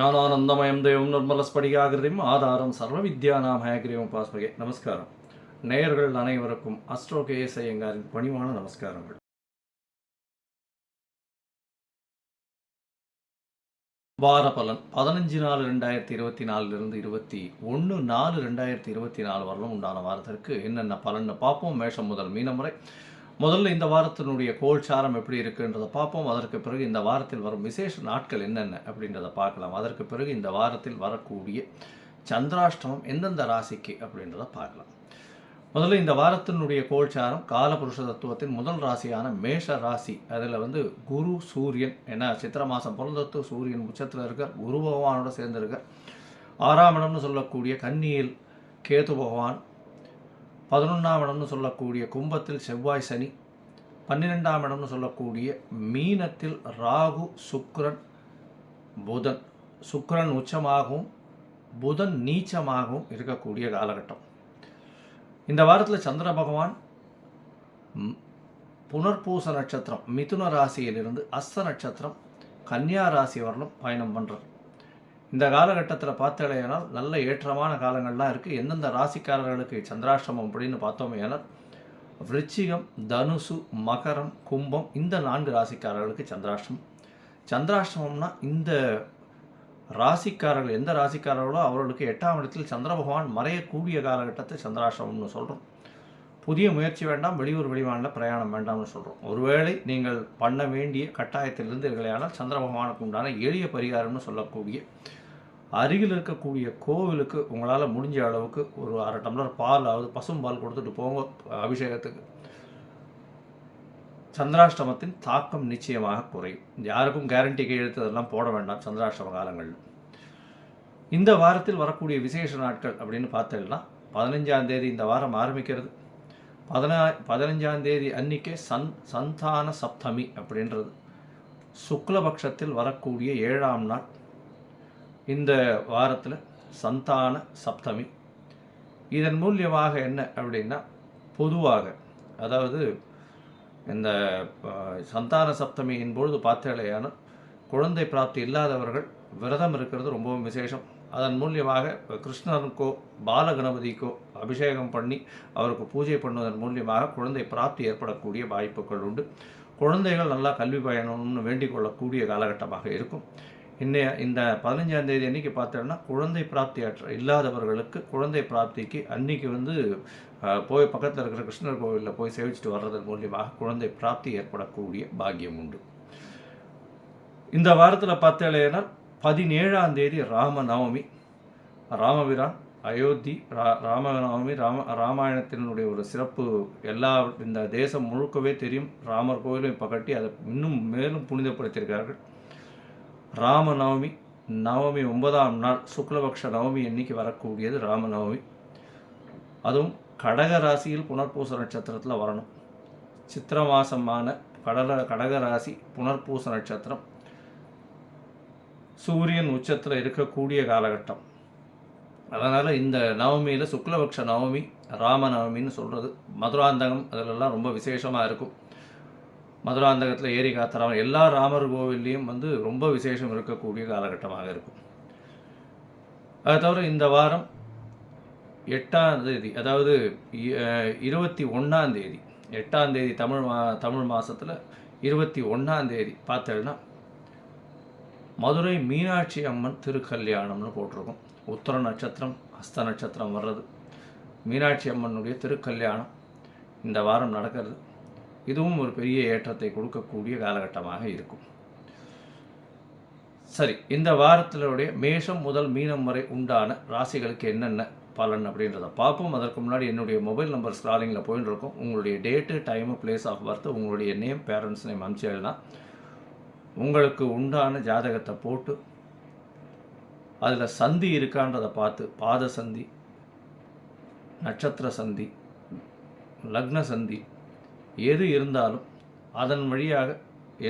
ஞானானந்தமயம் தேவம் நிர்மலஸ்படிகாகிருதியும் ஆதாரம் சர்வ வித்யானாம் ஹயக்ரீவம் பாஸ்மகே. நமஸ்காரம். நேயர்கள் அனைவருக்கும் அஸ்ட்ரோ கேஎஸ் ஐயங்காரின் பணிவான நமஸ்காரங்கள். வார பலன் 15/4/2024 21/4/2024 வரலும் உண்டான வாரத்திற்கு என்னென்ன பலன்னு பார்ப்போம். மேஷம் முதல் மீனம் வரை. முதல்ல இந்த வாரத்தினுடைய கோல்சாரம் எப்படி இருக்குன்றதை பார்ப்போம். அதற்கு பிறகு இந்த வாரத்தில் வரும் விசேஷ நாட்கள் என்னென்ன அப்படின்றத பார்க்கலாம். அதற்கு பிறகு இந்த வாரத்தில் வரக்கூடிய சந்திராஷ்டமம் எந்தெந்த ராசிக்கு அப்படின்றத பார்க்கலாம். முதல்ல இந்த வாரத்தினுடைய கோல்சாரம் காலபுருஷ தத்துவத்தின் முதல் ராசியான மேஷ ராசி. அதில் குரு சூரியன், ஏன்னா சித்திர மாதம் பிறந்தத்து சூரியன் உச்சத்தில் இருக்கார், குரு பகவானோட சேர்ந்திருக்கார். 6ஆம் இடம்னு சொல்லக்கூடிய கன்னியில் கேது பகவான், 11ஆம் இடம்னு சொல்லக்கூடிய கும்பத்தில் செவ்வாய் சனி, 12ஆம் இடம்னு சொல்லக்கூடிய மீனத்தில் ராகு சுக்கிரன் புதன். சுக்கிரன் உச்சமாகவும் புதன் நீச்சமாகவும் இருக்கக்கூடிய காலகட்டம். இந்த வாரத்தில் சந்திர பகவான் புனர்பூச நட்சத்திரம் மிதுன ராசியிலிருந்து அஸ்த நட்சத்திரம் கன்னியா ராசி வரலும் பயணம் பண்ணுறார். இந்த காலகட்டத்தில் பார்த்தேனால் நல்ல ஏற்றமான காலங்கள்லாம் இருக்குது. எந்தெந்த ராசிக்காரர்களுக்கு சந்திராஷ்டமம் அப்படின்னு பார்த்தோமே ஏனால் விருச்சிகம், தனுசு, மகரம், கும்பம் இந்த 4 ராசிக்காரர்களுக்கு சந்திராஷ்டமம். சந்திராஷ்டமம்னா இந்த ராசிக்காரர்கள் எந்த ராசிக்காரர்களோ அவர்களுக்கு 8ஆம் இடத்தில் சந்திர பகவான் மறையக்கூடிய காலகட்டத்தை சந்திராஷ்டமம்னு சொல்கிறோம். புதிய முயற்சி வேண்டாம், வெளியூர் வெளிமாநில பிரயாணம் வேண்டாம்னு சொல்கிறோம். ஒருவேளை நீங்கள் பண்ண வேண்டிய கட்டாயத்திலிருந்து இருக்கையானால் சந்திர பகவானுக்கு உண்டான எளிய பரிகாரம்னு சொல்லக்கூடிய அருகில் இருக்கக்கூடிய கோவிலுக்கு உங்களால் முடிஞ்ச அளவுக்கு ஒரு 1/2 டம்ளர் பால், அதாவது பசும்பால் கொடுத்துட்டு போங்க அபிஷேகத்துக்கு. சந்திராஷ்டமத்தின் தாக்கம் நிச்சயமாக குறையும். யாருக்கும் கேரண்டி கையெழுத்து அதெல்லாம் போட வேண்டாம் சந்திராஷ்டம காலங்களில். இந்த வாரத்தில் வரக்கூடிய விசேஷ நாட்கள் அப்படின்னு பார்த்தீங்கன்னா 15ஆம் தேதி இந்த வாரம் ஆரம்பிக்கிறது. 15ஆம் தேதி அன்னைக்கே சந்தான சப்தமி அப்படின்றது சுக்லபக்ஷத்தில் வரக்கூடிய 7ஆம் நாள். இந்த வாரத்தில் சந்தான சப்தமி. இதன் மூலியமாக என்ன அப்படின்னா, பொதுவாக அதாவது இந்த சந்தான சப்தமியின் பொழுது பார்த்தேலையான குழந்தை பிராப்தி இல்லாதவர்கள் விரதம் இருக்கிறது ரொம்பவும் விசேஷம். அதன் மூலியமாக கிருஷ்ணனுக்கோ பாலகணபதிக்கோ அபிஷேகம் பண்ணி அவருக்கு பூஜை பண்ணுவதன் மூலியமாக குழந்தை பிராப்தி ஏற்படக்கூடிய வாய்ப்புகள் உண்டு. குழந்தைகள் நல்லா கல்வி பயணம்னு வேண்டிக் கொள்ளக்கூடிய காலகட்டமாக இருக்கும். இந்த 15ஆம் தேதி அன்றைக்கி பார்த்தோன்னா குழந்தை பிராப்தி இல்லாதவர்களுக்கு குழந்தை பிராப்திக்கு அன்றைக்கி போய் பக்கத்தில் இருக்கிற கிருஷ்ணர் கோவிலில் போய் சேவிச்சுட்டு வர்றதன் மூலியமாக குழந்தை பிராப்தி ஏற்படக்கூடிய பாக்கியம் உண்டு. இந்த வாரத்தில் பார்த்தேன்னா 17ஆம் தேதி ராமநவமி. ராமபிரான் அயோத்தி ராமநவமி ராமாயணத்தினுடைய ஒரு சிறப்பு இந்த தேசம் முழுக்கவே தெரியும். ராமர் கோவிலும் இப்போ கட்டி அதை இன்னும் மேலும் புனிதப்படுத்தியிருக்கார்கள். ராமநவமி, நவமி 9ஆம் நாள் சுக்லபக்ஷ நவமி எண்ணிக்கை வரக்கூடியது ராமநவமி. அதுவும் கடக ராசியில் புனர்பூச நட்சத்திரத்தில் வரணும். சித்திர மாசமான கடக ராசி புனர்பூச நட்சத்திரம், சூரியன் உச்சத்தில் இருக்கக்கூடிய காலகட்டம். அதனால் இந்த நவமியில் சுக்லபக்ஷ நவமி ராமநவமின்னு சொல்கிறது. மதுராந்தகம் அதிலெல்லாம் ரொம்ப விசேஷமாக இருக்கும். மதுராந்தகத்தில் ஏரி காத்தராம எல்லா ராமர் கோவில்லையும் ரொம்ப விசேஷம் இருக்கக்கூடிய காலகட்டமாக இருக்கும். அதை தவிர இந்த வாரம் 8ஆம் தேதி, அதாவது 21ஆம் தேதி, 8ஆம் தேதி தமிழ் மாதத்தில் 21ஆம் தேதி பார்த்தேன்னா மதுரை மீனாட்சி அம்மன் திருக்கல்யாணம்னு போட்டிருக்கோம். உத்தர நட்சத்திரம் ஹஸ்த நட்சத்திரம் வர்றது. மீனாட்சி அம்மனுடைய திருக்கல்யாணம் இந்த வாரம் நடக்கிறது. இதுவும் ஒரு பெரிய ஏற்றத்தை கொடுக்கக்கூடிய காலகட்டமாக இருக்கும். சரி, இந்த வாரத்தினுடைய மேஷம் முதல் மீனம் வரை உண்டான ராசிகளுக்கு என்னென்ன பலன் அப்படின்றத பார்ப்போம். அதற்கு முன்னாடி என்னுடைய மொபைல் நம்பர் ஸ்க்ராலிங்கில் போயின்னு இருக்கும். உங்களுடைய date, time, place of birth, உங்களுடைய நேம், பேரண்ட்ஸ் நேம் அனுப்பிச்சேன்னா உங்களுக்கு உண்டான ஜாதகத்தை போட்டு அதில் சந்தி இருக்கான்றதை பார்த்து பாத சந்தி, நட்சத்திர சந்தி, லக்ன சந்தி எது இருந்தாலும் அதன் வழியாக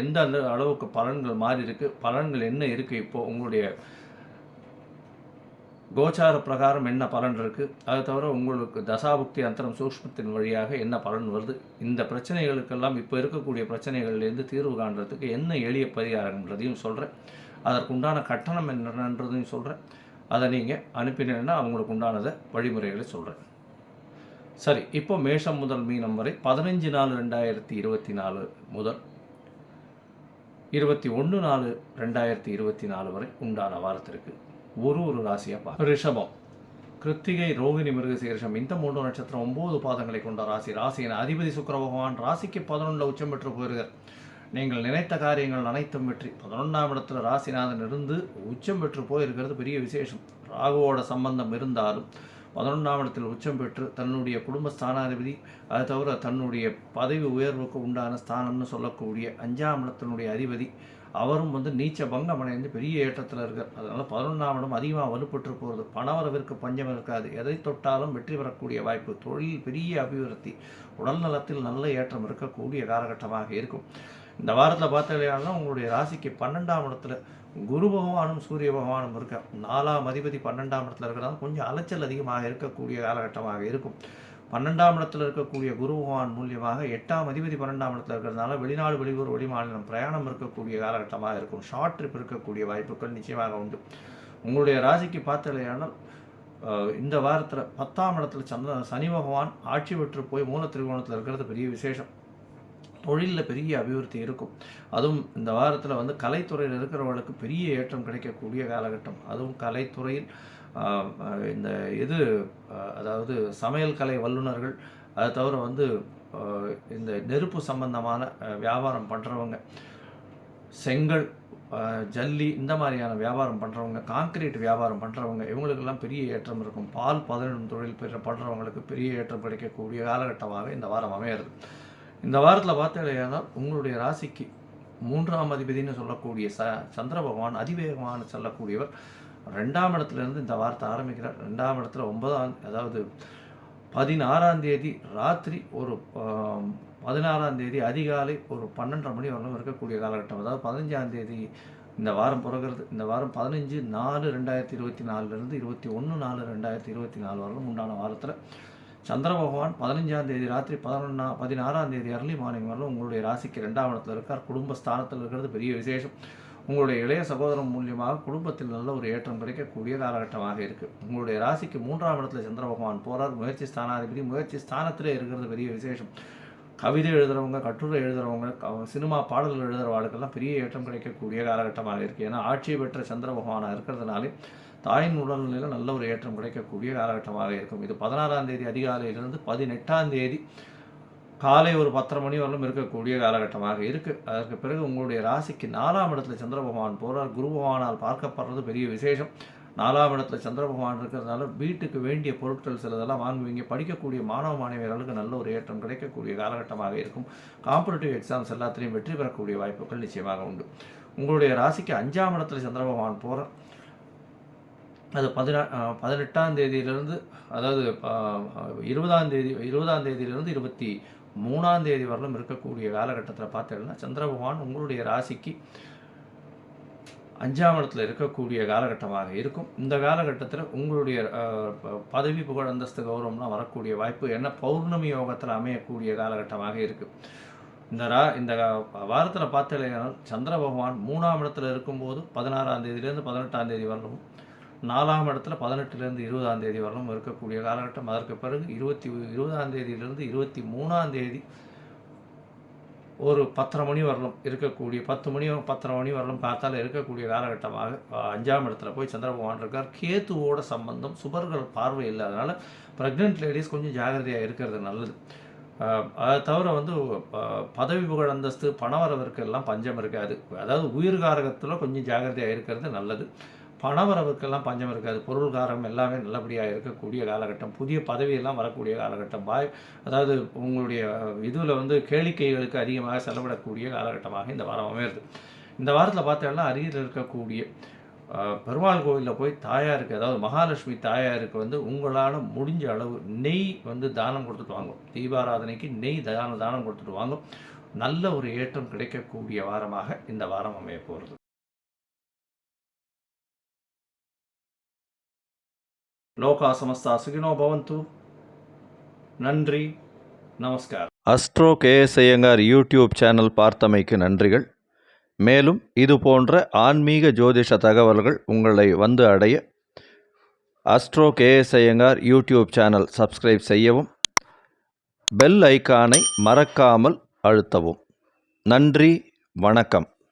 எந்த அளவுக்கு பலன்கள் மாறி இருக்குது, பலன்கள் என்ன இருக்குது, இப்போது உங்களுடைய கோச்சார பிரகாரம் என்ன பலன் இருக்குது, அதை தவிர உங்களுக்கு தசாபுக்தி அந்தரம் சூக்ஷ்மத்தின் வழியாக என்ன பலன் வருது, இந்த பிரச்சனைகளுக்கெல்லாம் இப்போ இருக்கக்கூடிய பிரச்சனைகள்லேருந்து தீர்வு காண்றதுக்கு என்ன எளிய பரிகாரம்ன்றதையும் சொல்கிறேன். அதற்குண்டான கட்டணம் என்னன்றதையும் சொல்கிறேன். அதை நீங்கள் அனுப்பினீங்கன்னா அவங்களுக்கு உண்டானதை வழிமுறைகளை சொல்கிறேன். சரி, இப்போ மேஷம் முதல் மீனம் வரை 15/4/2024 முதல் 21/4/2024 வரை உண்டான வாரத்திற்கு ஒரு ராசியாக பார்க்க. ரிஷபம், கிருத்திகை, ரோகிணி, மிருகசீரிஷம் இந்த 3 நட்சத்திரம் 9 பாதங்களை கொண்ட ராசி. ராசியின் அதிபதி சுக்கிர பகவான் ராசிக்கு 11 உச்சம் பெற்று போயிருக்கார். நீங்கள் நினைத்த காரியங்கள் அனைத்தும் வெற்றி. 11ஆம் இடத்துல ராசிநாதன் இருந்து உச்சம் பெற்று போயிருக்கிறது பெரிய விசேஷம். ராகுவோட சம்பந்தம் இருந்தாலும் 11ஆம் இடத்தில் உச்சம் பெற்று தன்னுடைய குடும்ப ஸ்தானாதிபதி, அது தவிர தன்னுடைய பதவி உயர்வுக்கு உண்டான ஸ்தானம்னு சொல்லக்கூடிய 5ஆம் இடத்தினுடைய அதிபதி அவரும் நீச்ச பங்கம் அடைந்து பெரிய ஏற்றத்தில் இருக்கார். அதனால் 11ஆம் இடம் அதிகமாக வலுப்பெற்று போகிறது. பணவரவிற்கு பஞ்சம் இருக்காது. எதை தொட்டாலும் வெற்றி பெறக்கூடிய வாய்ப்பு, தொழில் பெரிய அபிவிருத்தி, உடல் நலத்தில் நல்ல ஏற்றம் இருக்கக்கூடிய காலகட்டமாக இருக்கும். இந்த வாரத்தில் பார்த்தீங்கன்னா உங்களுடைய ராசிக்கு 12ஆம் இடத்துல குரு பகவானும் சூரிய பகவானும் இருக்க. 4ஆம் அதிபதி 12ஆம் இடத்துல இருக்கிறதால கொஞ்சம் அலைச்சல் அதிகமாக இருக்கக்கூடிய காலகட்டமாக இருக்கும். 12ஆம் இடத்துல இருக்கக்கூடிய குரு பகவான் மூலியமாக 8ஆம் அதிபதி 12ஆம் இடத்துல இருக்கிறதுனால வெளிநாடு, வெளியூர், வெளிமாநிலம் பிரயாணம் இருக்கக்கூடிய காலகட்டமாக இருக்கும். ஷார்ட் ட்ரிப் இருக்கக்கூடிய வாய்ப்புகள் நிச்சயமாக உண்டு. உங்களுடைய ராசிக்கு பார்த்தலையானால் இந்த வாரத்தில் 10ஆம் இடத்துல சனி பகவான் ஆட்சி பெற்று போய் மூல திரிகோணத்தில் இருக்கிறது பெரிய விசேஷம். தொழிலில் பெரிய அபிவிருத்தி இருக்கும். அதுவும் இந்த வாரத்தில் கலைத்துறையில் இருக்கிறவர்களுக்கு பெரிய ஏற்றம் கிடைக்கக்கூடிய காலகட்டம். அதுவும் கலைத்துறையில் இந்த அதாவது சமையல் கலை வல்லுநர்கள், அதை தவிர இந்த நெருப்பு சம்பந்தமான வியாபாரம் பண்ணுறவங்க, செங்கல், ஜல்லி இந்த மாதிரியான வியாபாரம் பண்ணுறவங்க, கான்கிரீட் வியாபாரம் பண்ணுறவங்க, இவங்களுக்கெல்லாம் பெரிய ஏற்றம் இருக்கும். பால் பதனிடும் தொழில் பண்ணுறவங்களுக்கு பெரிய ஏற்றம் கிடைக்கக்கூடிய காலகட்டமாக இந்த வாரம் அமையிறது. இந்த வாரத்தில் பார்த்தீங்கன்னா உங்களுடைய ராசிக்கு 3ஆம் அதிபதினு சொல்லக்கூடிய சந்திர பகவான் அதிவேகமான செல்லக்கூடியவர் 2ஆம் இடத்துலேருந்து இந்த வாரத்தை ஆரம்பிக்கிறார். 2ஆம் இடத்துல 9ஆம், அதாவது 16ஆம் தேதி ராத்திரி ஒரு 16ஆம் தேதி அதிகாலை ஒரு 12:30 மணி வரலும் இருக்கக்கூடிய காலகட்டம். அதாவது 15ஆம் தேதி இந்த வாரம் பிறகுறது. இந்த வாரம் 15/4/2024 21/4/2024 வரலும் உண்டான வாரத்தில் சந்திர பகவான் 15ஆம் தேதி ராத்திரி 16ஆம் தேதி அர்லி மார்னிங் வரலும் உங்களுடைய ராசிக்கு 2ஆம் இடத்துல இருக்கார். குடும்பஸ்தானத்தில் இருக்கிறது பெரிய விசேஷம். உங்களுடைய இளைய சகோதரம் மூலியமாக குடும்பத்தில் நல்ல ஒரு ஏற்றம் கிடைக்கக்கூடிய காலகட்டமாக இருக்குது. உங்களுடைய ராசிக்கு 3ஆம் இடத்துல சந்திர பகவான் போகிறார். முயற்சி ஸ்தானாதிபதி முயற்சி ஸ்தானத்திலே இருக்கிறது பெரிய விசேஷம். கவிதை எழுதுகிறவங்க, கட்டுரை எழுதுகிறவங்க, சினிமா பாடல்கள் எழுதுகிறவாளுக்கெல்லாம் பெரிய ஏற்றம் கிடைக்கக்கூடிய காலகட்டமாக இருக்குது. ஏன்னா ஆட்சி பெற்ற சந்திர பகவானாக இருக்கிறதுனாலே தாயின் உடல்நிலையில் நல்ல ஒரு ஏற்றம் கிடைக்கக்கூடிய காலகட்டமாக இருக்கும். இது 16ஆம் தேதி அதிகாலையிலிருந்து 18ஆம் தேதி காலை ஒரு 10:30 மணி வரலும் இருக்கக்கூடிய காலகட்டமாக இருக்குது. அதற்கு பிறகு உங்களுடைய ராசிக்கு 4ஆம் இடத்துல சந்திர பகவான் போகிறார். குரு பகவானால் பார்க்கப்படுறது பெரிய விசேஷம். 4ஆம் இடத்துல சந்திர பகவான் இருக்கிறதுனால வீட்டுக்கு வேண்டிய பொருட்கள் சிலதெல்லாம் வாங்குவீங்க. படிக்கக்கூடிய மாணவ மாணவியர்களுக்கு நல்ல ஒரு ஏற்றம் கிடைக்கக்கூடிய காலகட்டமாக இருக்கும். காம்படிட்டிவ் எக்ஸாம்ஸ் எல்லாத்திலையும் வெற்றி பெறக்கூடிய வாய்ப்புகள் நிச்சயமாக உண்டு. உங்களுடைய ராசிக்கு 5ஆம் இடத்துல சந்திர பகவான் போகிறார். அது 18ஆம் தேதியிலிருந்து, அதாவது 20ஆம் தேதியிலிருந்து 23ஆம் தேதி வரலும் இருக்கக்கூடிய காலகட்டத்தில் பார்த்தீங்கன்னா சந்திர பகவான் உங்களுடைய ராசிக்கு 5ஆம் இடத்துல இருக்கக்கூடிய காலகட்டமாக இருக்கும். இந்த காலகட்டத்தில் உங்களுடைய பதவி, புகழ், அந்தஸ்து, கௌரவம்லாம் வரக்கூடிய வாய்ப்பு என்ன பௌர்ணமி யோகத்தில் அமையக்கூடிய காலகட்டமாக இருக்குது. இந்த வாரத்தில் பார்த்தீங்கன்னா சந்திர பகவான் 3ஆம் இடத்துல இருக்கும்போது 16ஆம் தேதியிலேருந்து 18ஆம் தேதி வரலும், 4ஆம் இடத்துல 18லேருந்து 20ஆம் தேதி வரலும் இருக்கக்கூடிய காலகட்டம். அதற்கு பிறகு 20ஆம் தேதியிலிருந்து 23ஆம் தேதி ஒரு 10:30 மணி வரலும் இருக்கக்கூடிய 10:30 மணி வரலும் பார்த்தால இருக்கக்கூடிய காலகட்டமாக 5ஆம் இடத்துல போய் சந்திர பகவான் இருக்கார். கேத்துவோட சம்பந்தம், சுபர்கள் பார்வை இல்லாதனால ப்ரெக்னென்ட் லேடிஸ் கொஞ்சம் ஜாகிரதையாக இருக்கிறது நல்லது. அதை தவிர பதவி, புகழ், அந்தஸ்து, பணவரவிற்கு எல்லாம் பஞ்சம் இருக்காது. அதாவது உயிர்காரகத்தில் கொஞ்சம் ஜாகிரதையாக இருக்கிறது நல்லது. பணவரவுக்கெல்லாம் பஞ்சம் இருக்காது. பொருள்காரம் எல்லாமே நல்லபடியாக இருக்கக்கூடிய காலகட்டம். புதிய பதவியெல்லாம் வரக்கூடிய காலகட்டம். அதாவது உங்களுடைய இதில் கேளிக்கைகளுக்கு அதிகமாக செலவிடக்கூடிய காலகட்டமாக இந்த வாரம் அமையிறது. இந்த வாரத்தில் பார்த்தோம்னா அருகில் இருக்கக்கூடிய பெருமாள் கோவிலில் போய் தாயாருக்கு, அதாவது மகாலட்சுமி தாயாருக்கு உங்களால் முடிஞ்ச அளவு நெய் தானம் கொடுத்துட்டு வாங்கும். தீபாராதனைக்கு நெய் தானம் கொடுத்துட்டு வாங்கும். நல்ல ஒரு ஏற்றம் கிடைக்கக்கூடிய வாரமாக இந்த வாரம் அமைய போகிறது. லோகா சமஸ்தா சுகினோ பவந்து. நன்றி, நமஸ்கார். Astro KS Iyengar YouTube channel பார்த்தமைக்கு நன்றிகள். மேலும் இது போன்ற ஆன்மீக ஜோதிஷ தகவல்கள் உங்களை வந்து அடைய astro KS Iyengar YouTube channel subscribe செய்யவும், பெல் ஐக்கானை மறக்காமல் அழுத்தவும். நன்றி, வணக்கம்.